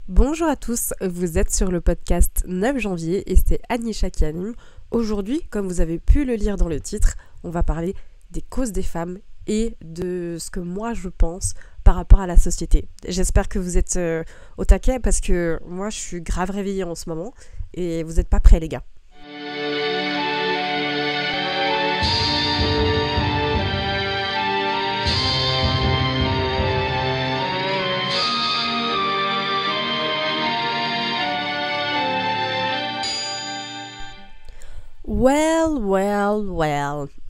Bonjour à tous, vous êtes sur le podcast 9 janvier et c'est Anisha qui anime. Aujourd'hui, comme vous avez pu le lire dans le titre, on va parler des causes des femmes et de ce que moi je pense par rapport à la société. J'espère que vous êtes au taquet parce que moi je suis grave réveillée en ce moment et vous n'êtes pas prêts les gars. Well.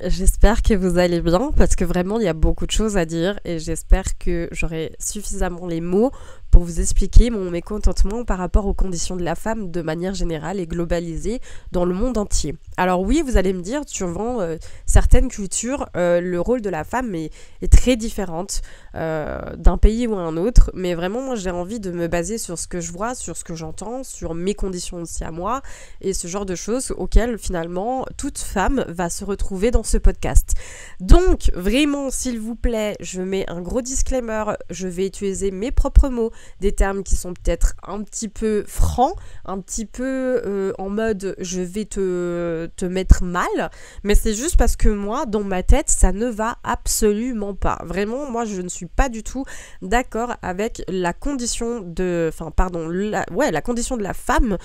J'espère que vous allez bien parce que vraiment il y a beaucoup de choses à dire et j'espère que j'aurai suffisamment les mots pour vous expliquer mon mécontentement par rapport aux conditions de la femme de manière générale et globalisée dans le monde entier. Alors oui, vous allez me dire, suivant certaines cultures, le rôle de la femme est très différente d'un pays ou à un autre, mais vraiment moi j'ai envie de me baser sur ce que je vois, sur ce que j'entends, sur mes conditions aussi à moi et ce genre de choses auxquelles finalement toute femme va se retrouver dans ce podcast. Donc vraiment s'il vous plaît, je mets un gros disclaimer, je vais utiliser mes propres mots, des termes qui sont peut-être un petit peu francs, un petit peu en mode je vais te mettre mal, mais c'est juste parce que moi, dans ma tête, ça ne va absolument pas. Vraiment, moi, je ne suis pas du tout d'accord avec la condition de... la condition de la femme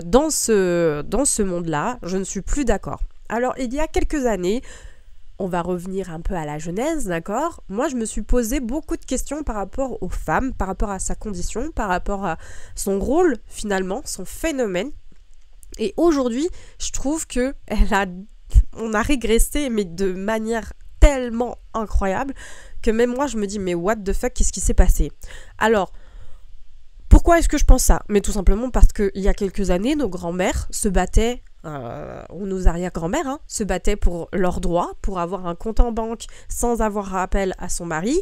dans ce monde-là. Je ne suis plus d'accord. Alors, il y a quelques années... On va revenir un peu à la genèse, d'accord ? Moi, je me suis posé beaucoup de questions par rapport aux femmes, par rapport à sa condition, par rapport à son rôle, finalement, son phénomène. Et aujourd'hui, je trouve que on a régressé, mais de manière tellement incroyable, que même moi, je me dis, mais what the fuck, qu'est-ce qui s'est passé ? Alors, pourquoi est-ce que je pense ça ? Mais tout simplement parce qu'il y a quelques années, nos grands-mères se battaient, ou nos arrière-grand-mères, se battaient pour leurs droits, pour avoir un compte en banque sans avoir appel à son mari,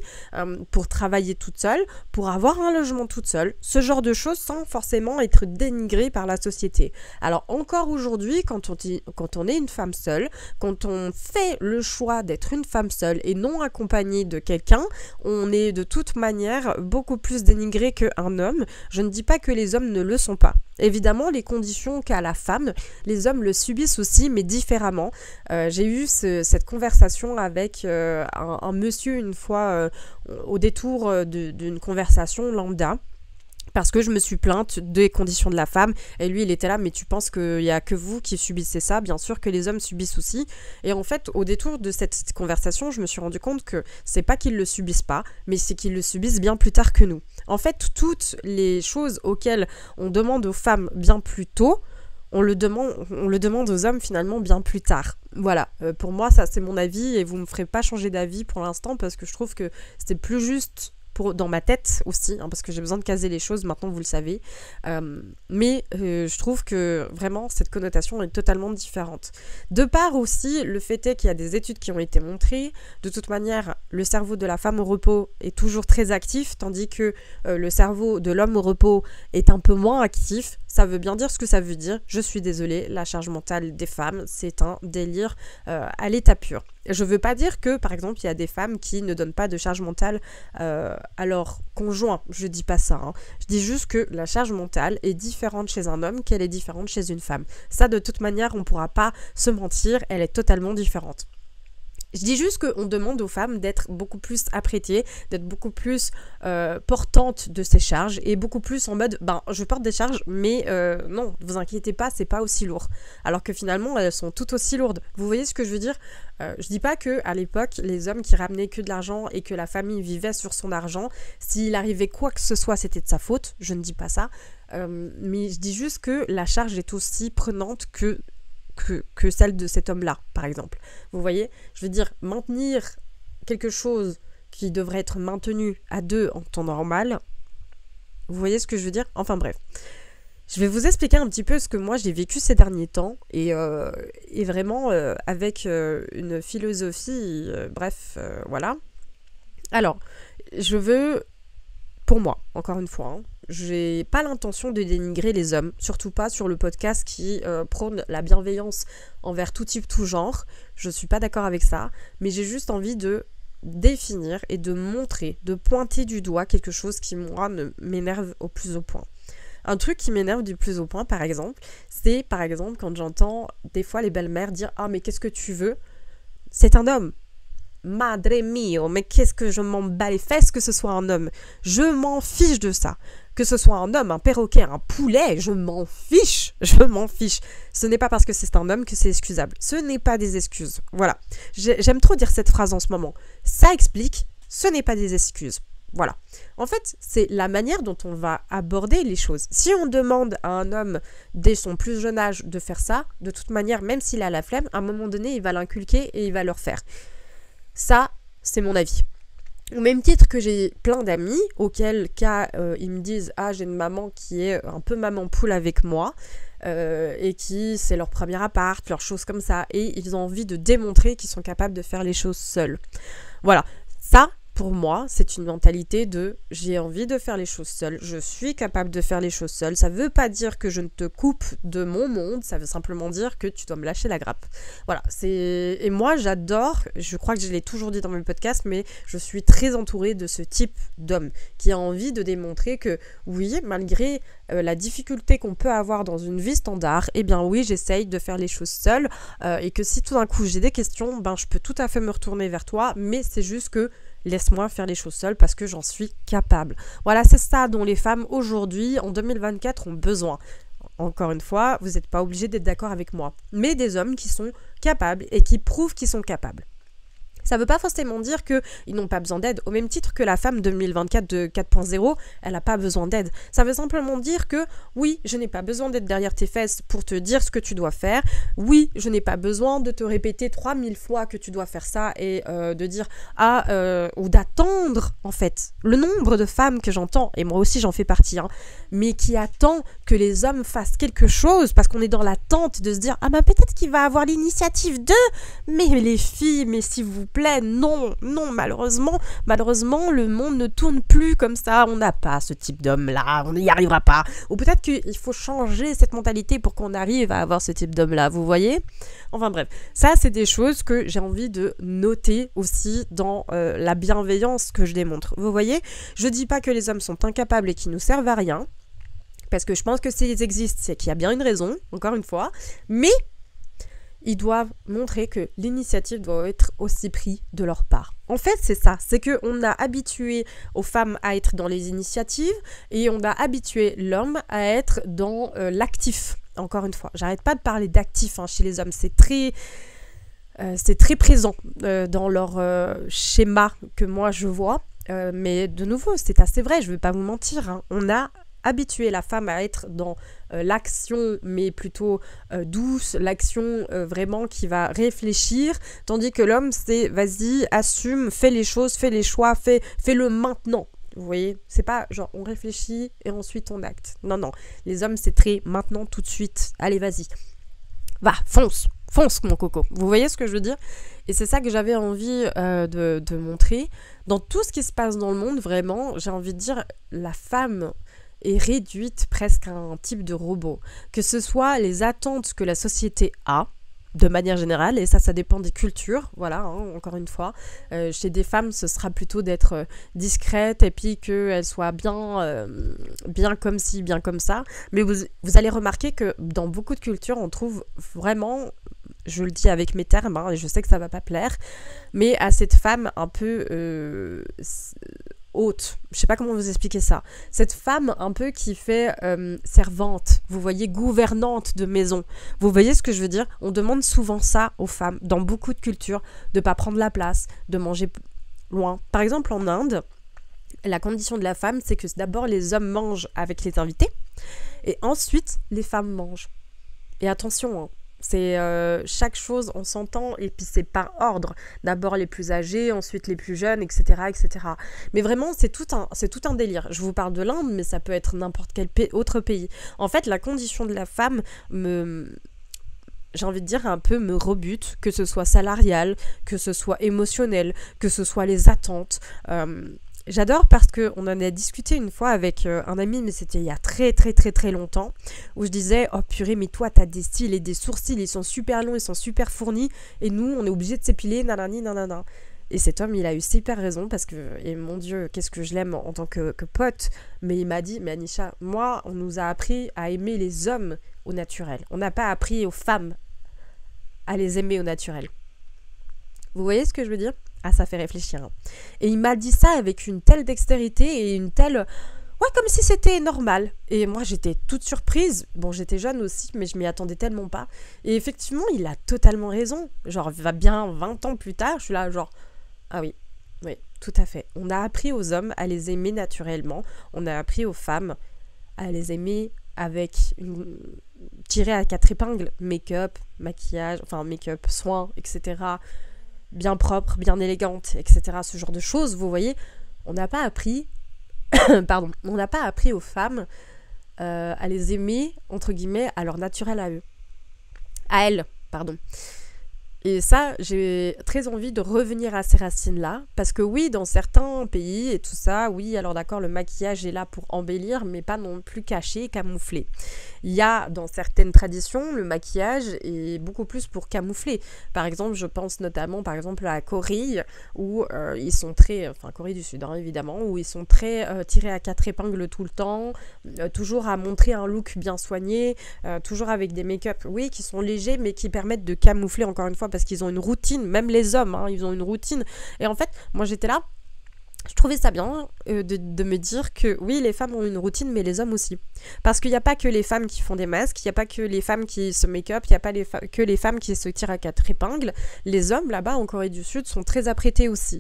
pour travailler toute seule, pour avoir un logement toute seule, ce genre de choses sans forcément être dénigrée par la société. Alors encore aujourd'hui, quand on est une femme seule, quand on fait le choix d'être une femme seule et non accompagnée de quelqu'un, on est de toute manière beaucoup plus dénigré qu'un homme. Je ne dis pas que les hommes ne le sont pas. Évidemment, les conditions qu'a la femme, les hommes le subissent aussi, mais différemment. J'ai eu cette conversation avec un monsieur une fois au détour d'une conversation lambda. Parce que je me suis plainte des conditions de la femme et lui il était là, mais tu penses qu'il n'y a que vous qui subissez ça? Bien sûr que les hommes subissent aussi. Et en fait au détour de cette conversation je me suis rendu compte que c'est pas qu'ils le subissent pas, mais c'est qu'ils le subissent bien plus tard que nous. En fait toutes les choses auxquelles on demande aux femmes bien plus tôt, on le demande aux hommes finalement bien plus tard. Voilà, pour moi ça c'est mon avis et vous me ferez pas changer d'avis pour l'instant parce que je trouve que c'est plus juste dans ma tête aussi, parce que j'ai besoin de caser les choses, maintenant vous le savez. Mais je trouve que vraiment cette connotation est totalement différente. De part aussi, le fait est qu'il y a des études qui ont été montrées. De toute manière, le cerveau de la femme au repos est toujours très actif, tandis que le cerveau de l'homme au repos est un peu moins actif. Ça veut bien dire ce que ça veut dire. Je suis désolée, la charge mentale des femmes, c'est un délire à l'état pur. Je veux pas dire que, par exemple, il y a des femmes qui ne donnent pas de charge mentale à leur conjoint. Je dis pas ça. Je dis juste que la charge mentale est différente chez un homme qu'elle est différente chez une femme. Ça, de toute manière, on pourra pas se mentir, elle est totalement différente. Je dis juste qu'on demande aux femmes d'être beaucoup plus apprêtées, d'être beaucoup plus portantes de ces charges et beaucoup plus en mode, je porte des charges, mais non, vous inquiétez pas, c'est pas aussi lourd. Alors que finalement, elles sont tout aussi lourdes. Vous voyez ce que je veux dire ? Je dis pas que à l'époque, les hommes qui ramenaient que de l'argent et que la famille vivait sur son argent, s'il arrivait quoi que ce soit, c'était de sa faute. Je ne dis pas ça. Mais je dis juste que la charge est aussi prenante que celle de cet homme-là, par exemple. Vous voyez ? Je veux dire, maintenir quelque chose qui devrait être maintenu à deux en temps normal, vous voyez ce que je veux dire ? Enfin bref. Je vais vous expliquer un petit peu ce que moi j'ai vécu ces derniers temps et vraiment avec une philosophie, voilà. Alors, je veux, pour moi, encore une fois, j'ai pas l'intention de dénigrer les hommes, surtout pas sur le podcast qui prône la bienveillance envers tout type, tout genre. Je suis pas d'accord avec ça, mais j'ai juste envie de définir et de montrer, de pointer du doigt quelque chose qui, moi, m'énerve au plus haut point. Un truc qui m'énerve du plus au point, par exemple, c'est par exemple quand j'entends des fois les belles-mères dire « Ah, mais qu'est-ce que tu veux ?» C'est un homme. Madre mio, mais qu'est-ce que je m'en bats les fesses que ce soit un homme. Je m'en fiche de ça. Que ce soit un homme, un perroquet, un poulet, je m'en fiche. Je m'en fiche. Ce n'est pas parce que c'est un homme que c'est excusable. Ce n'est pas des excuses. Voilà. J'aime trop dire cette phrase en ce moment. Ça explique, ce n'est pas des excuses. Voilà. En fait, c'est la manière dont on va aborder les choses. Si on demande à un homme dès son plus jeune âge de faire ça, de toute manière, même s'il a la flemme, à un moment donné, il va l'inculquer et il va le refaire. Ça, c'est mon avis. Au même titre que j'ai plein d'amis, auquel cas ils me disent « Ah, j'ai une maman qui est un peu maman poule avec moi, et qui, c'est leur premier appart, leurs choses comme ça, et ils ont envie de démontrer qu'ils sont capables de faire les choses seuls. » Voilà, ça, pour moi, c'est une mentalité de « J'ai envie de faire les choses seule, je suis capable de faire les choses seule. » Ça veut pas dire que je ne te coupe de mon monde, ça veut simplement dire que tu dois me lâcher la grappe. Voilà, et moi, j'adore, je crois que je l'ai toujours dit dans mes podcasts, mais je suis très entourée de ce type d'homme qui a envie de démontrer que oui, malgré la difficulté qu'on peut avoir dans une vie standard, eh bien oui, j'essaye de faire les choses seule, et que si tout d'un coup j'ai des questions, ben je peux tout à fait me retourner vers toi, mais c'est juste que laisse-moi faire les choses seule parce que j'en suis capable. Voilà, c'est ça dont les femmes aujourd'hui, en 2024, ont besoin. Encore une fois, vous n'êtes pas obligés d'être d'accord avec moi. Mais des hommes qui sont capables et qui prouvent qu'ils sont capables. Ça ne veut pas forcément dire qu'ils n'ont pas besoin d'aide. Au même titre que la femme 2024 de 4.0, elle n'a pas besoin d'aide. Ça veut simplement dire que oui, je n'ai pas besoin d'être derrière tes fesses pour te dire ce que tu dois faire. Oui, je n'ai pas besoin de te répéter 3000 fois que tu dois faire ça et de dire ou d'attendre en fait. Le nombre de femmes que j'entends, et moi aussi j'en fais partie, mais qui attend que les hommes fassent quelque chose parce qu'on est dans l'attente de se dire « Ah ben peut-être qu'il va avoir l'initiative de... » Mais les filles, mais s'il vous plaît, non, malheureusement, le monde ne tourne plus comme ça, on n'a pas ce type d'homme-là, on n'y arrivera pas. Ou peut-être qu'il faut changer cette mentalité pour qu'on arrive à avoir ce type d'homme-là, vous voyez ? Enfin bref, ça c'est des choses que j'ai envie de noter aussi dans la bienveillance que je démontre. Vous voyez ? Je dis pas que les hommes sont incapables et qu'ils nous servent à rien, parce que je pense que s'ils existent, c'est qu'il y a bien une raison, encore une fois, mais ils doivent montrer que l'initiative doit être aussi prise de leur part. En fait, c'est ça, c'est qu'on a habitué aux femmes à être dans les initiatives et on a habitué l'homme à être dans l'actif. Encore une fois, j'arrête pas de parler d'actif chez les hommes, c'est très présent dans leur schéma que moi je vois, mais de nouveau, c'est assez vrai, je ne vais pas vous mentir, on a habituer la femme à être dans l'action, mais plutôt douce, l'action vraiment qui va réfléchir, tandis que l'homme, c'est vas-y, assume, fais les choses, fais les choix, fais-le maintenant. Vous voyez, c'est pas genre on réfléchit et ensuite on acte. Non, les hommes, c'est très maintenant, tout de suite, allez, vas-y. Va, fonce mon coco. Vous voyez ce que je veux dire ? Et c'est ça que j'avais envie de montrer. Dans tout ce qui se passe dans le monde, vraiment, j'ai envie de dire, la femme est réduite presque à un type de robot. Que ce soit les attentes que la société a, de manière générale, et ça dépend des cultures, voilà, encore une fois. Chez des femmes, ce sera plutôt d'être discrète et puis qu'elles soient bien comme ci, bien comme ça. Mais vous allez remarquer que dans beaucoup de cultures, on trouve vraiment, je le dis avec mes termes, et je sais que ça va pas plaire, mais à cette femme un peu haute, je sais pas comment vous expliquer ça, cette femme un peu qui fait servante, vous voyez, gouvernante de maison, vous voyez ce que je veux dire ? On demande souvent ça aux femmes, dans beaucoup de cultures, de pas prendre la place, de manger loin. Par exemple en Inde, la condition de la femme, c'est que d'abord les hommes mangent avec les invités, et ensuite les femmes mangent. Et attention, c'est chaque chose on s'entend et puis c'est par ordre, d'abord les plus âgés, ensuite les plus jeunes, etc. Mais vraiment c'est tout un délire. Je vous parle de l'Inde, mais ça peut être n'importe quel autre pays. En fait, la condition de la femme j'ai envie de dire un peu me rebute, que ce soit salarial, que ce soit émotionnel, que ce soit les attentes. J'adore parce qu'on en a discuté une fois avec un ami, mais c'était il y a très très très très longtemps, où je disais « Oh purée, mais toi t'as des cils et des sourcils, ils sont super longs, ils sont super fournis, et nous on est obligés de s'épiler, nanani nanana ». Et cet homme, il a eu super raison parce que, et mon Dieu, qu'est-ce que je l'aime en tant que pote, mais il m'a dit, mais Anisha, moi, on nous a appris à aimer les hommes au naturel. On n'a pas appris aux femmes à les aimer au naturel. Vous voyez ce que je veux dire? Ah, ça fait réfléchir. Hein. Et il m'a dit ça avec une telle dextérité et une telle... Ouais, comme si c'était normal. Et moi, j'étais toute surprise. Bon, j'étais jeune aussi, mais je m'y attendais tellement pas. Et effectivement, il a totalement raison. Genre, va bien 20 ans plus tard, je suis là, genre... Ah oui, oui, tout à fait. On a appris aux hommes à les aimer naturellement. On a appris aux femmes à les aimer avec une... tiré à 4 épingles. Make-up, maquillage, enfin make-up, soins, etc. Bien propre, bien élégante, etc. Ce genre de choses, vous voyez. On n'a pas appris... Pardon, on n'a pas appris aux femmes à les aimer, entre guillemets, à leur naturel à eux. À elles, pardon. Et ça, j'ai très envie de revenir à ces racines-là, parce que oui, dans certains pays et tout ça, oui, alors d'accord, le maquillage est là pour embellir, mais pas non plus caché, camouflé. Il y a, dans certaines traditions, le maquillage est beaucoup plus pour camoufler. Par exemple, je pense notamment, par exemple, à la Corée, où ils sont très, enfin Corée du Sud, hein, évidemment, où ils sont très tirés à 4 épingles tout le temps, toujours à montrer un look bien soigné, toujours avec des make-up, oui, qui sont légers, mais qui permettent de camoufler, encore une fois, parce qu'ils ont une routine, même les hommes, hein, ils ont une routine. Et en fait, moi j'étais là, je trouvais ça bien de me dire que oui, les femmes ont une routine, mais les hommes aussi. Parce qu'il n'y a pas que les femmes qui font des masques, il n'y a pas que les femmes qui se make-up, il n'y a pas que les femmes qui se tirent à 4 épingles. Les hommes, là-bas, en Corée du Sud, sont très apprêtés aussi.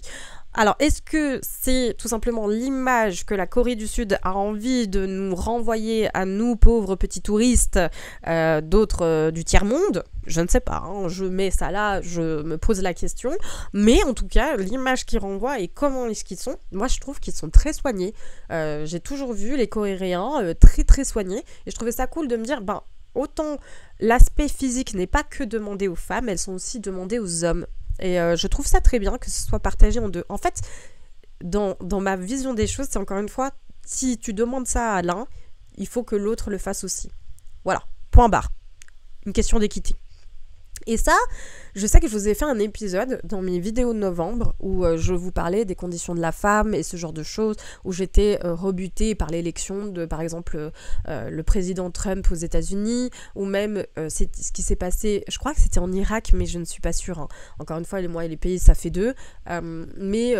Alors, est-ce que c'est tout simplement l'image que la Corée du Sud a envie de nous renvoyer à nous, pauvres petits touristes d'autres du tiers-monde? Je ne sais pas, hein, je mets ça là, je me pose la question. Mais en tout cas, l'image qu'ils renvoient et comment est-ce qu'ils sont, moi je trouve qu'ils sont très soignés. J'ai toujours vu les Coréens très très soignés. Et je trouvais ça cool de me dire, ben, autant l'aspect physique n'est pas que demandé aux femmes, elles sont aussi demandées aux hommes. Et je trouve ça très bien que ce soit partagé en deux. En fait, dans ma vision des choses, c'est encore une fois, si tu demandes ça à l'un, il faut que l'autre le fasse aussi. Voilà, point barre. Une question d'équité. Et ça, je sais que je vous ai fait un épisode dans mes vidéos de novembre où je vous parlais des conditions de la femme et ce genre de choses, où j'étais rebutée par l'élection de, par exemple, le président Trump aux États-Unis, ou même c'est ce qui s'est passé, je crois que c'était en Irak, mais je ne suis pas sûre. Hein. Encore une fois, moi et les pays, ça fait deux, mais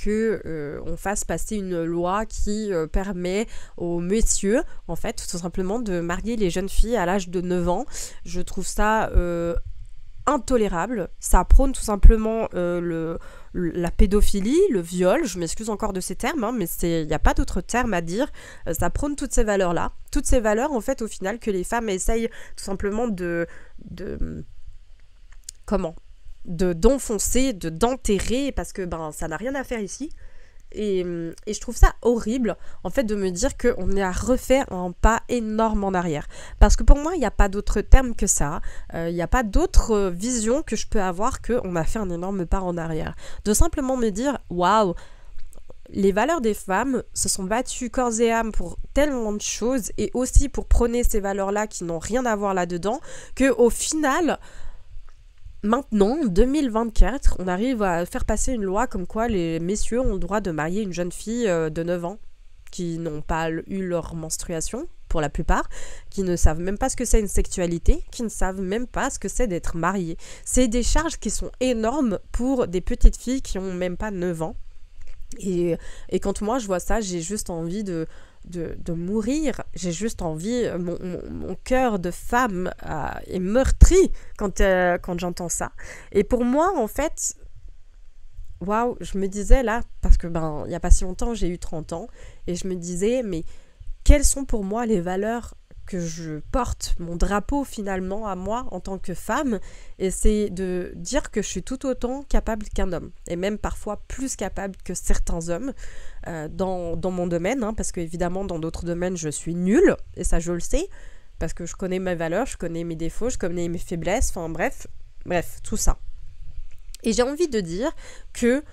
qu'on fasse passer une loi qui permet aux messieurs, en fait, tout simplement, de marier les jeunes filles à l'âge de 9 ans. Je trouve ça... intolérable, ça prône tout simplement la pédophilie, le viol, je m'excuse encore de ces termes, hein, mais il n'y a pas d'autre terme à dire, ça prône toutes ces valeurs-là, toutes ces valeurs en fait au final que les femmes essayent tout simplement d'enfoncer, d'enterrer, parce que ben ça n'a rien à faire ici. Et je trouve ça horrible, en fait, de me dire qu'on est à refaire un pas énorme en arrière. Parce que pour moi, il n'y a pas d'autre terme que ça. Il n'y a pas d'autre vision que je peux avoir qu'on a fait un énorme pas en arrière. De simplement me dire, waouh, les valeurs des femmes se sont battues corps et âme pour tellement de choses, et aussi pour prôner ces valeurs-là qui n'ont rien à voir là-dedans, qu'au final... Maintenant, en 2024, on arrive à faire passer une loi comme quoi les messieurs ont le droit de marier une jeune fille de 9 ans qui n'ont pas eu leur menstruation, pour la plupart, qui ne savent même pas ce que c'est une sexualité, qui ne savent même pas ce que c'est d'être mariés. C'est des charges qui sont énormes pour des petites filles qui n'ont même pas 9 ans. Et quand moi je vois ça, j'ai juste envie de mourir, j'ai juste envie, mon cœur de femme est meurtri quand j'entends ça. Et pour moi, en fait, waouh, je me disais là, parce que il n'y a pas si longtemps, j'ai eu 30 ans, et je me disais, mais quelles sont pour moi les valeurs que je porte, mon drapeau finalement à moi en tant que femme, et c'est de dire que je suis tout autant capable qu'un homme, et même parfois plus capable que certains hommes dans mon domaine, hein, parce qu'évidemment dans d'autres domaines je suis nulle, et ça je le sais, parce que je connais mes valeurs, je connais mes défauts, je connais mes faiblesses, enfin bref, tout ça. Et j'ai envie de dire que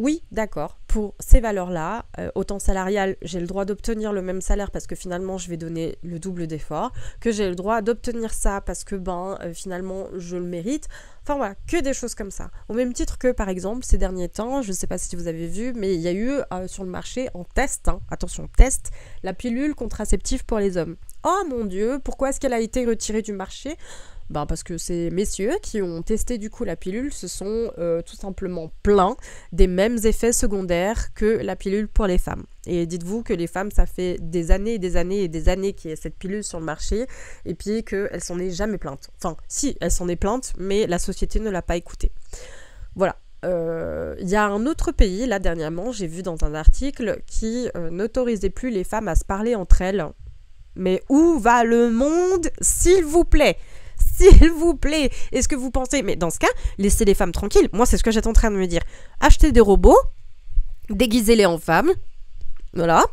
Oui, d'accord, pour ces valeurs-là, autant salarial, j'ai le droit d'obtenir le même salaire parce que finalement je vais donner le double d'effort, que j'ai le droit d'obtenir ça parce que finalement je le mérite. Enfin voilà, que des choses comme ça. Au même titre que par exemple ces derniers temps, je ne sais pas si vous avez vu, mais il y a eu sur le marché en test, attention test, la pilule contraceptive pour les hommes. Oh mon Dieu, pourquoi est-ce qu'elle a été retirée du marché ? Parce que ces messieurs qui ont testé du coup la pilule se sont tout simplement plaints des mêmes effets secondaires que la pilule pour les femmes. Et dites-vous que les femmes, ça fait des années et des années et des années qu'il y a cette pilule sur le marché et puis qu'elle s'en est jamais plainte. Enfin, si, elle s'en est plainte, mais la société ne l'a pas écoutée. Voilà. Il y a un autre pays, là dernièrement, j'ai vu dans un article qui n'autorisait plus les femmes à se parler entre elles. Mais où va le monde, s'il vous plaît ? S'il vous plaît, est-ce que vous pensez... Mais dans ce cas, laissez les femmes tranquilles. Moi, c'est ce que j'étais en train de me dire. Achetez des robots, déguisez-les en femmes, voilà.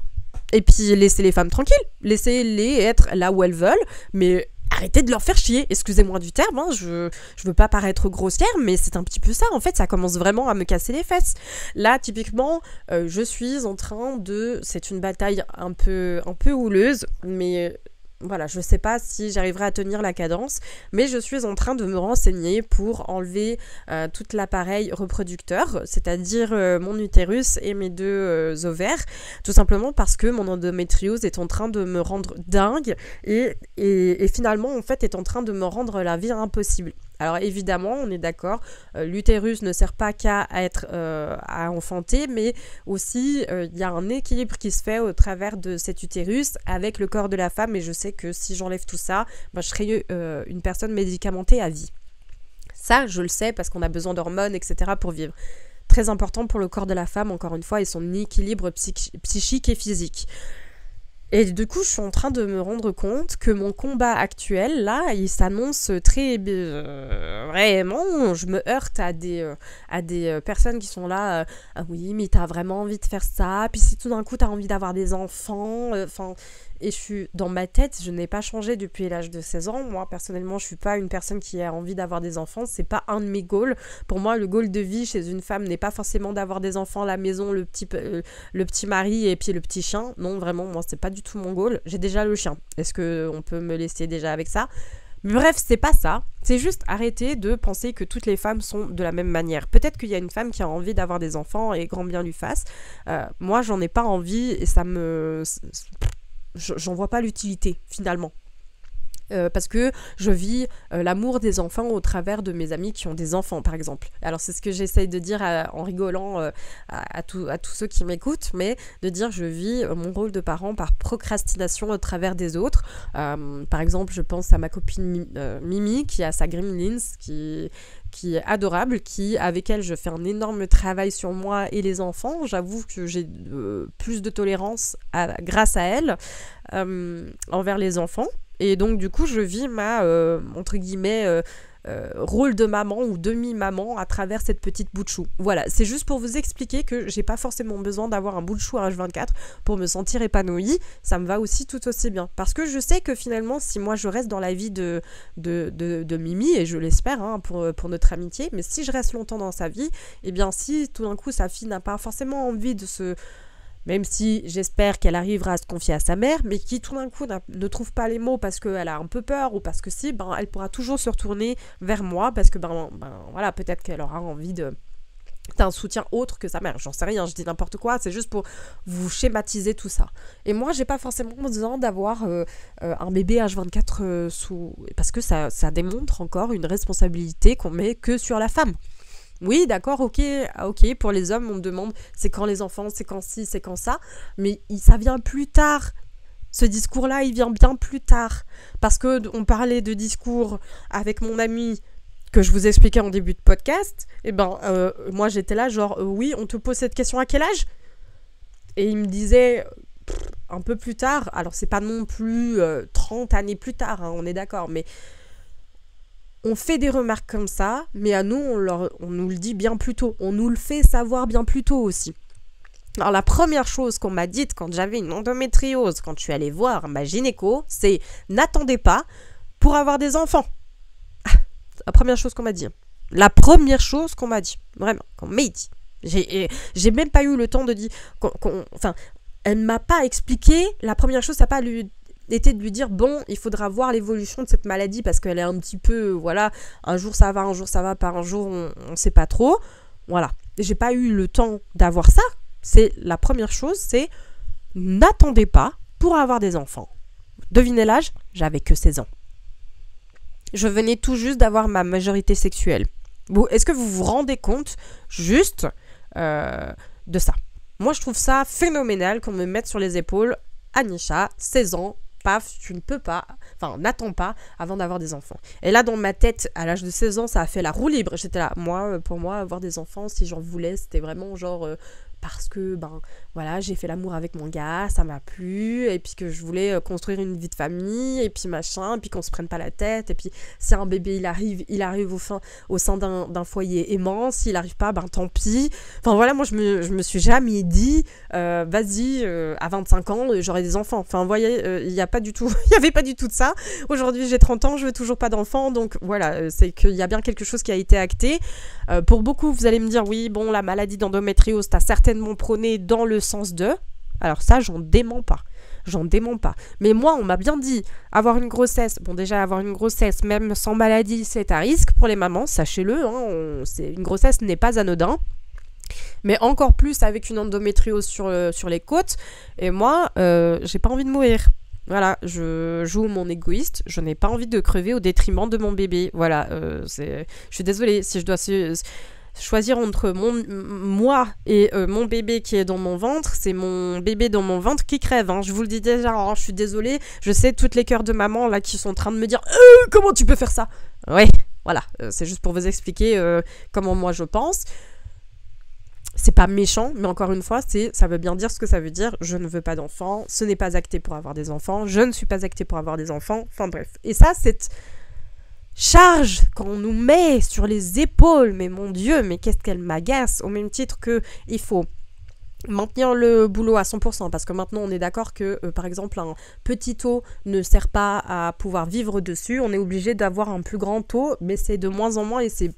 Et puis, laissez les femmes tranquilles. Laissez-les être là où elles veulent, mais arrêtez de leur faire chier. Excusez-moi du terme, je veux pas paraître grossière, mais c'est un petit peu ça. En fait, ça commence vraiment à me casser les fesses. Là, typiquement, je suis en train de... C'est une bataille un peu houleuse, mais... Voilà, je ne sais pas si j'arriverai à tenir la cadence, mais je suis en train de me renseigner pour enlever tout l'appareil reproducteur, c'est-à-dire mon utérus et mes deux ovaires, tout simplement parce que mon endométriose est en train de me rendre dingue et finalement, en fait, est en train de me rendre la vie impossible. Alors évidemment, on est d'accord, l'utérus ne sert pas qu'à être à enfanter, mais aussi il y a un équilibre qui se fait au travers de cet utérus avec le corps de la femme, et je sais que si j'enlève tout ça, je serai une personne médicamentée à vie. Ça, je le sais parce qu'on a besoin d'hormones, etc. pour vivre. Très important pour le corps de la femme, encore une fois, et son équilibre psychique et physique. Et du coup, je suis en train de me rendre compte que mon combat actuel, là, il s'annonce très... vraiment, je me heurte à des personnes qui sont là, ah oui, mais t'as vraiment envie de faire ça, puis si tout d'un coup t'as envie d'avoir des enfants, et je suis dans ma tête, je n'ai pas changé depuis l'âge de 16 ans. Moi, personnellement, je suis pas une personne qui a envie d'avoir des enfants. C'est pas un de mes goals. Pour moi, le goal de vie chez une femme n'est pas forcément d'avoir des enfants, la maison, le petit mari et puis le petit chien. Non, vraiment, moi, c'est pas du tout mon goal. J'ai déjà le chien. Est-ce qu'on peut me laisser déjà avec ça ? Bref, c'est pas ça. C'est juste arrêter de penser que toutes les femmes sont de la même manière. Peut-être qu'il y a une femme qui a envie d'avoir des enfants et grand bien lui fasse. Moi, j'en ai pas envie et ça me... J'en vois pas l'utilité, finalement. Parce que je vis l'amour des enfants au travers de mes amis qui ont des enfants, par exemple. Alors, c'est ce que j'essaye de dire en rigolant à tous ceux qui m'écoutent, mais de dire je vis mon rôle de parent par procrastination au travers des autres. Par exemple, je pense à ma copine Mimi, qui a sa Gremlins, qui est adorable, avec elle je fais un énorme travail sur moi et les enfants. J'avoue que j'ai plus de tolérance grâce à elle envers les enfants. Et donc du coup je vis ma entre guillemets rôle de maman ou demi-maman à travers cette petite bout de chou. Voilà, c'est juste pour vous expliquer que j'ai pas forcément besoin d'avoir un bout de chou à H24 pour me sentir épanouie, ça me va aussi tout aussi bien. Parce que je sais que finalement, si moi je reste dans la vie de Mimi, et je l'espère pour notre amitié, mais si je reste longtemps dans sa vie, et bien si tout d'un coup sa fille n'a pas forcément envie de se... Même si j'espère qu'elle arrivera à se confier à sa mère, mais qui tout d'un coup ne trouve pas les mots parce qu'elle a un peu peur ou parce que si, elle pourra toujours se retourner vers moi parce que voilà, peut-être qu'elle aura envie d'un soutien autre que sa mère. J'en sais rien, je dis n'importe quoi, c'est juste pour vous schématiser tout ça. Et moi, j'ai pas forcément besoin d'avoir un bébé H24 parce que ça démontre encore une responsabilité qu'on met que sur la femme. Oui, d'accord, ok, pour les hommes, on me demande c'est quand les enfants, c'est quand ci, c'est quand ça, mais ça vient plus tard. Ce discours-là, il vient bien plus tard. Parce qu'on parlait de discours avec mon ami que je vous expliquais en début de podcast, et moi j'étais là genre, oui, on te pose cette question à quel âge ? Et il me disait, un peu plus tard, alors c'est pas non plus 30 années plus tard, on est d'accord, mais... On fait des remarques comme ça, mais à nous, on nous le dit bien plus tôt. On nous le fait savoir bien plus tôt aussi. Alors la première chose qu'on m'a dite quand j'avais une endométriose, quand je suis allée voir ma gynéco, c'est « n'attendez pas pour avoir des enfants ». La première chose qu'on m'a dit. La première chose qu'on m'a dit. Vraiment, qu'on m'a dit. J'ai même pas eu le temps de dire... Enfin, elle m'a pas expliqué. La première chose, ça n'a pas été de lui dire, bon, il faudra voir l'évolution de cette maladie parce qu'elle est un petit peu, voilà, un jour ça va, par un jour on sait pas trop. Voilà. J'ai pas eu le temps d'avoir ça. C'est la première chose, c'est n'attendez pas pour avoir des enfants. Devinez l'âge, j'avais que 16 ans. Je venais tout juste d'avoir ma majorité sexuelle. Est-ce que vous vous rendez compte juste de ça? Moi, je trouve ça phénoménal qu'on me mette sur les épaules Anisha, 16 ans, paf, tu ne peux pas, enfin, n'attends pas avant d'avoir des enfants. Et là, dans ma tête, à l'âge de 16 ans, ça a fait la roue libre. J'étais là, moi, pour moi, avoir des enfants, si j'en voulais, c'était vraiment genre... parce que, voilà, j'ai fait l'amour avec mon gars, ça m'a plu, et puis que je voulais construire une vie de famille, et puis machin, et puis qu'on se prenne pas la tête, et puis si un bébé, il arrive au sein d'un foyer aimant, s'il arrive pas, tant pis. Enfin, voilà, moi, je me suis jamais dit, vas-y, à 25 ans, j'aurai des enfants. Enfin, vous voyez, il y avait pas du tout de ça. Aujourd'hui, j'ai 30 ans, je veux toujours pas d'enfants, donc voilà, c'est qu'il y a bien quelque chose qui a été acté. Pour beaucoup, vous allez me dire, oui, bon, la maladie d'endométriose, t'as certainement prôné dans le sens de... Alors ça, j'en dément pas. Mais moi, on m'a bien dit, avoir une grossesse, bon déjà, avoir une grossesse, même sans maladie, c'est à risque pour les mamans, sachez-le, hein, une grossesse n'est pas anodin. Mais encore plus avec une endométriose sur les côtes. Et moi, j'ai pas envie de mourir. Voilà, je joue mon égoïste, je n'ai pas envie de crever au détriment de mon bébé. Voilà, je suis désolée, si je dois choisir entre moi et mon bébé qui est dans mon ventre, c'est mon bébé dans mon ventre qui crève. Hein. Je vous le dis déjà, hein, je suis désolée, je sais toutes les cœurs de maman là qui sont en train de me dire « Comment tu peux faire ça ?» Ouais, voilà, c'est juste pour vous expliquer comment moi je pense. C'est pas méchant, mais encore une fois, ça veut bien dire ce que ça veut dire. Je ne veux pas d'enfants, ce n'est pas acté pour avoir des enfants, je ne suis pas acté pour avoir des enfants, enfin bref. Et ça, cette charge qu'on nous met sur les épaules, mais mon Dieu, mais qu'est-ce qu'elle m'agace, au même titre que il faut maintenir le boulot à 100%, parce que maintenant on est d'accord que, par exemple, un petit taux ne sert pas à pouvoir vivre dessus, on est obligé d'avoir un plus grand taux, mais c'est de moins en moins et c'est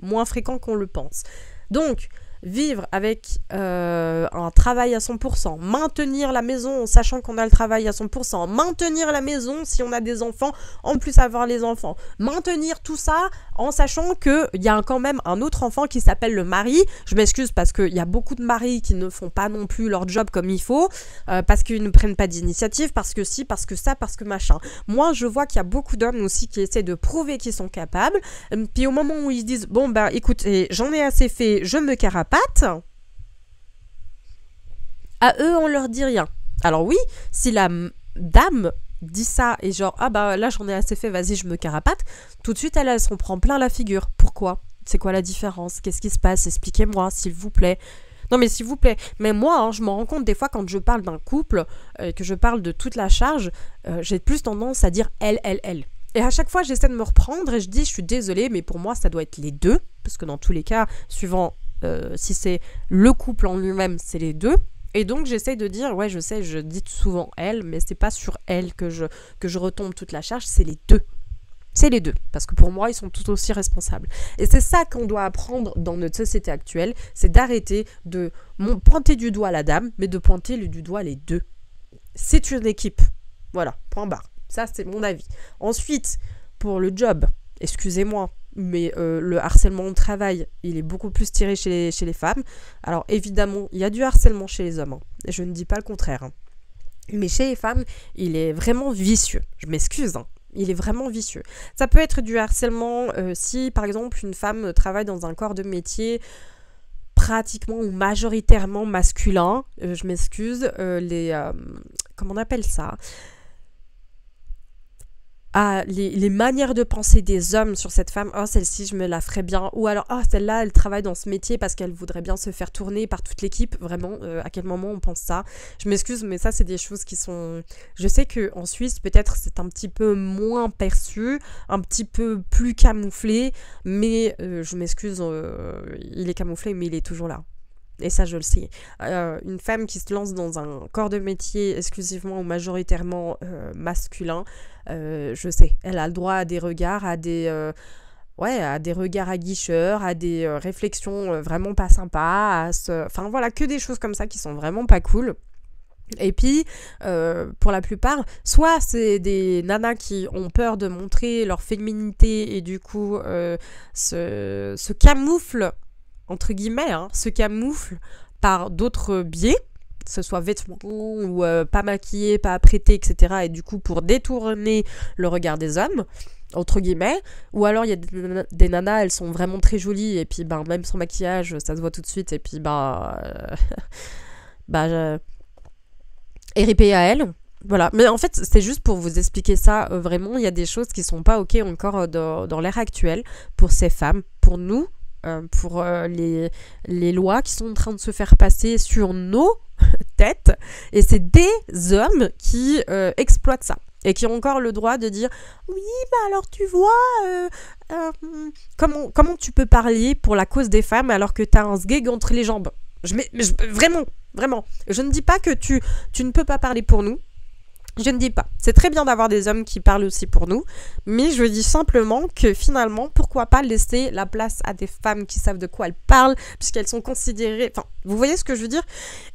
moins fréquent qu'on le pense. Donc, vivre avec un travail à 100%, maintenir la maison en sachant qu'on a le travail à 100%, maintenir la maison si on a des enfants, en plus avoir les enfants, maintenir tout ça en sachant qu'il y a quand même un autre enfant qui s'appelle le mari. Je m'excuse parce qu'il y a beaucoup de maris qui ne font pas non plus leur job comme il faut, parce qu'ils ne prennent pas d'initiative, parce que si, parce que ça, parce que machin. Moi, je vois qu'il y a beaucoup d'hommes aussi qui essaient de prouver qu'ils sont capables, puis au moment où ils se disent, bon, écoutez, j'en ai assez fait, je me carapate, à eux on leur dit rien. Alors oui, si la dame dit ça et genre là j'en ai assez fait, vas-y je me carapate, tout de suite elle s'en prend plein la figure. Pourquoi? C'est quoi la différence? Qu'est-ce qui se passe? Expliquez-moi s'il vous plaît. Non mais s'il vous plaît, mais moi je me rends compte des fois quand je parle d'un couple, que je parle de toute la charge, j'ai plus tendance à dire elle. Et à chaque fois j'essaie de me reprendre et je dis je suis désolée mais pour moi ça doit être les deux, parce que dans tous les cas, suivant si c'est le couple en lui-même, c'est les deux. Et donc j'essaye de dire, ouais je sais, je dis souvent elle, mais c'est pas sur elle que je retombe toute la charge, c'est les deux. C'est les deux, parce que pour moi, ils sont tout aussi responsables. Et c'est ça qu'on doit apprendre dans notre société actuelle, c'est d'arrêter de pointer du doigt la dame, mais de pointer du doigt les deux. C'est une équipe. Voilà, point barre. Ça, c'est mon avis. Ensuite, pour le job, excusez-moi, mais le harcèlement au travail, il est beaucoup plus tiré chez les femmes. Alors évidemment, il y a du harcèlement chez les hommes, hein. Je ne dis pas le contraire. Hein. Mais chez les femmes, il est vraiment vicieux. Je m'excuse, hein. Il est vraiment vicieux. Ça peut être du harcèlement si, par exemple, une femme travaille dans un corps de métier pratiquement ou majoritairement masculin. Je m'excuse, comment on appelle ça ? Les manières de penser des hommes sur cette femme, celle-ci je me la ferais bien, ou alors celle-là elle travaille dans ce métier parce qu'elle voudrait bien se faire tourner par toute l'équipe. Vraiment, à quel moment on pense ça? Je m'excuse, mais ça c'est des choses qui sont... Je sais qu'en Suisse peut-être c'est un petit peu moins perçu, un petit peu plus camouflé, mais je m'excuse, il est camouflé mais il est toujours là. Et ça, je le sais. Une femme qui se lance dans un corps de métier exclusivement ou majoritairement masculin, je sais. Elle a le droit à des regards, à des... ouais, à des regards aguicheurs, à des réflexions vraiment pas sympas, enfin voilà, que des choses comme ça qui sont vraiment pas cool. Et puis, pour la plupart, soit c'est des nanas qui ont peur de montrer leur féminité et du coup se camouflent, entre guillemets, se camouflent par d'autres biais, que ce soit vêtements ou pas maquillés, pas apprêtés, etc. Et du coup, pour détourner le regard des hommes, entre guillemets, ou alors il y a des nanas, elles sont vraiment très jolies, et puis même sans maquillage, ça se voit tout de suite, et puis RIP à elle. Voilà, mais en fait, c'est juste pour vous expliquer ça, vraiment, il y a des choses qui sont pas ok encore dans l'ère actuelle pour ces femmes, pour nous, pour les lois qui sont en train de se faire passer sur nos têtes, et c'est des hommes qui exploitent ça. Et qui ont encore le droit de dire « Oui, alors tu vois, comment tu peux parler pour la cause des femmes alors que t'as un sgeg entre les jambes ?» Vraiment. Je ne dis pas que tu ne peux pas parler pour nous. Je ne dis pas. C'est très bien d'avoir des hommes qui parlent aussi pour nous. Mais je dis simplement que finalement, pourquoi pas laisser la place à des femmes qui savent de quoi elles parlent, puisqu'elles sont considérées... Enfin, vous voyez ce que je veux dire ?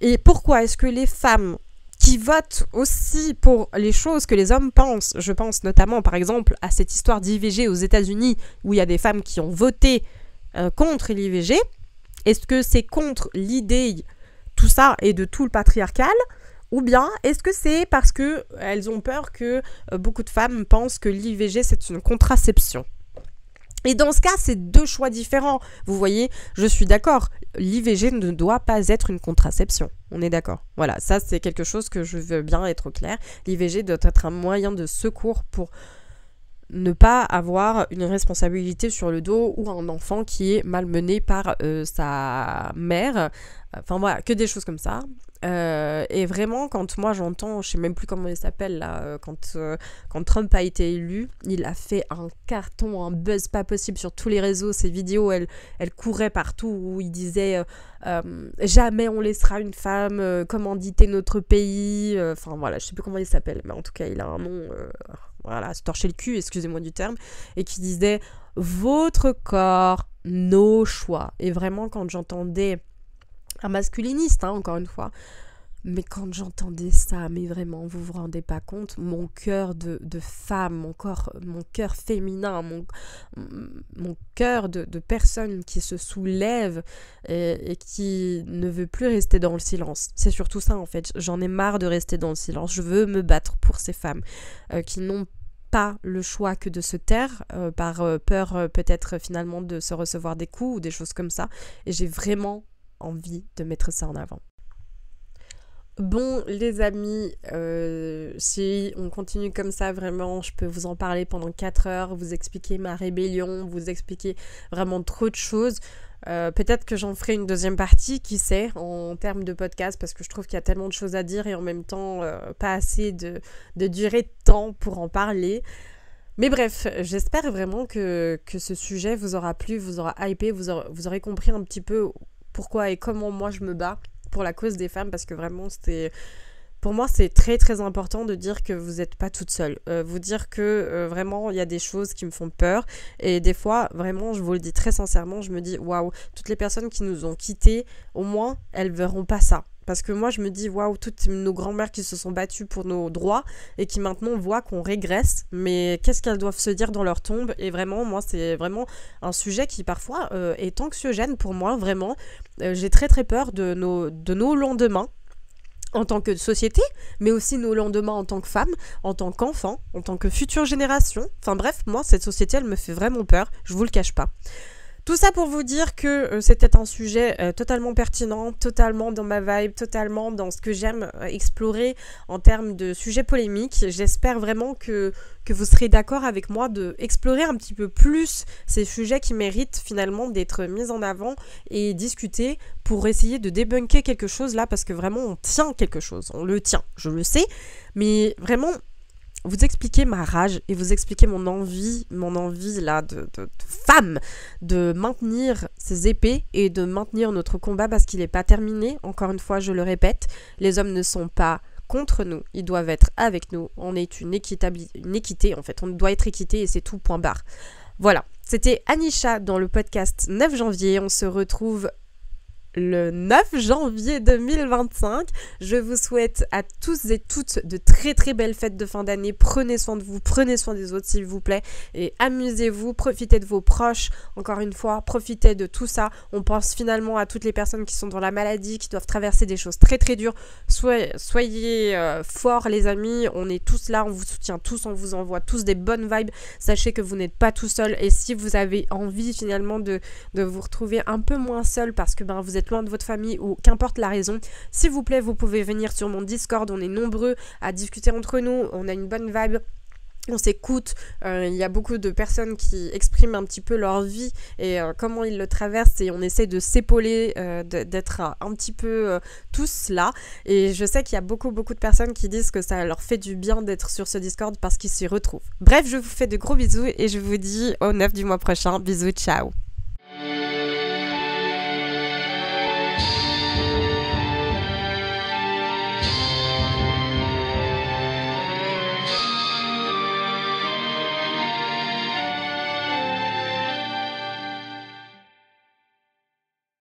Et pourquoi est-ce que les femmes qui votent aussi pour les choses que les hommes pensent, je pense notamment par exemple à cette histoire d'IVG aux États-Unis où il y a des femmes qui ont voté contre l'IVG, est-ce que c'est contre l'idée, tout ça, et de tout le patriarcal, ou bien est-ce que c'est parce qu'elles ont peur que beaucoup de femmes pensent que l'IVG c'est une contraception ? Et dans ce cas, c'est deux choix différents. Vous voyez, je suis d'accord, l'IVG ne doit pas être une contraception. On est d'accord. Voilà, ça c'est quelque chose que je veux bien être clair. L'IVG doit être un moyen de secours pour ne pas avoir une responsabilité sur le dos ou un enfant qui est malmené par sa mère. Enfin voilà, que des choses comme ça. Et vraiment, quand moi j'entends, je sais même plus comment il s'appelle là, quand Trump a été élu, il a fait un carton, un buzz pas possible sur tous les réseaux. Ses vidéos, elles couraient partout où il disait jamais on laissera une femme commanditer notre pays. Enfin voilà, je sais plus comment il s'appelle, mais en tout cas il a un nom. Voilà, se torcher le cul, excusez-moi du terme, et qui disait « Votre corps, nos choix ». Et vraiment, quand j'entendais un masculiniste, encore une fois, mais quand j'entendais ça, mais vraiment, vous vous rendez pas compte, mon cœur de femme, mon cœur féminin, mon cœur de personne qui se soulève et qui ne veut plus rester dans le silence. C'est surtout ça, en fait. J'en ai marre de rester dans le silence. Je veux me battre pour ces femmes qui n'ont pas le choix que de se taire par peur peut-être finalement de se recevoir des coups ou des choses comme ça. Et j'ai vraiment envie de mettre ça en avant. Bon les amis, si on continue comme ça, vraiment, je peux vous en parler pendant 4 heures, vous expliquer ma rébellion, vous expliquer vraiment trop de choses. Peut-être que j'en ferai une deuxième partie, qui sait, en termes de podcast, parce que je trouve qu'il y a tellement de choses à dire et en même temps pas assez de durée de temps pour en parler. Mais bref, j'espère vraiment que ce sujet vous aura plu, vous aura hypé, vous aurez compris un petit peu pourquoi et comment moi je me bats pour la cause des femmes, parce que vraiment pour moi c'est très très important de dire que vous n'êtes pas toute seule, vous dire que vraiment il y a des choses qui me font peur, et des fois vraiment je vous le dis très sincèrement, je me dis waouh, toutes les personnes qui nous ont quittés, au moins elles verront pas ça. Parce que moi, je me dis, waouh, toutes nos grands-mères qui se sont battues pour nos droits et qui maintenant voient qu'on régresse, mais qu'est-ce qu'elles doivent se dire dans leur tombe ? Et vraiment, moi, c'est vraiment un sujet qui parfois est anxiogène pour moi, vraiment. J'ai très très peur de nos lendemains en tant que société, mais aussi nos lendemains en tant que femmes, en tant qu'enfants, en tant que future génération. Enfin bref, moi, cette société, elle me fait vraiment peur, je vous le cache pas. Tout ça pour vous dire que c'était un sujet totalement pertinent, totalement dans ma vibe, totalement dans ce que j'aime explorer en termes de sujets polémiques. J'espère vraiment que vous serez d'accord avec moi de explorer un petit peu plus ces sujets qui méritent finalement d'être mis en avant et discutés pour essayer de débunker quelque chose là, parce que vraiment on tient quelque chose, on le tient, je le sais, mais vraiment... vous expliquer ma rage et vous expliquer mon envie là de femme, de maintenir ces épées et de maintenir notre combat, parce qu'il n'est pas terminé. Encore une fois, je le répète, les hommes ne sont pas contre nous, ils doivent être avec nous. On est une équité en fait, on doit être équité et c'est tout, point barre. Voilà, C'était Anisha dans le podcast 9 janvier. On se retrouve le 9 janvier 2025. Je vous souhaite à tous et toutes de très très belles fêtes de fin d'année. Prenez soin de vous, prenez soin des autres s'il vous plaît et amusez-vous, profitez de vos proches. Encore une fois, profitez de tout ça. On pense finalement à toutes les personnes qui sont dans la maladie, qui doivent traverser des choses très très dures. Soyez forts les amis, on est tous là, on vous soutient tous, on vous envoie tous des bonnes vibes. Sachez que vous n'êtes pas tout seul et si vous avez envie finalement de vous retrouver un peu moins seul parce que vous êtes loin de votre famille ou qu'importe la raison, s'il vous plaît, vous pouvez venir sur mon Discord, on est nombreux à discuter entre nous, on a une bonne vibe. On s'écoute, il y a beaucoup de personnes qui expriment un petit peu leur vie et comment ils le traversent et on essaie de s'épauler, d'être un petit peu tous là. Et je sais qu'il y a beaucoup de personnes qui disent que ça leur fait du bien d'être sur ce Discord parce qu'ils s'y retrouvent. Bref, je vous fais de gros bisous et je vous dis au 9 du mois prochain. Bisous, ciao.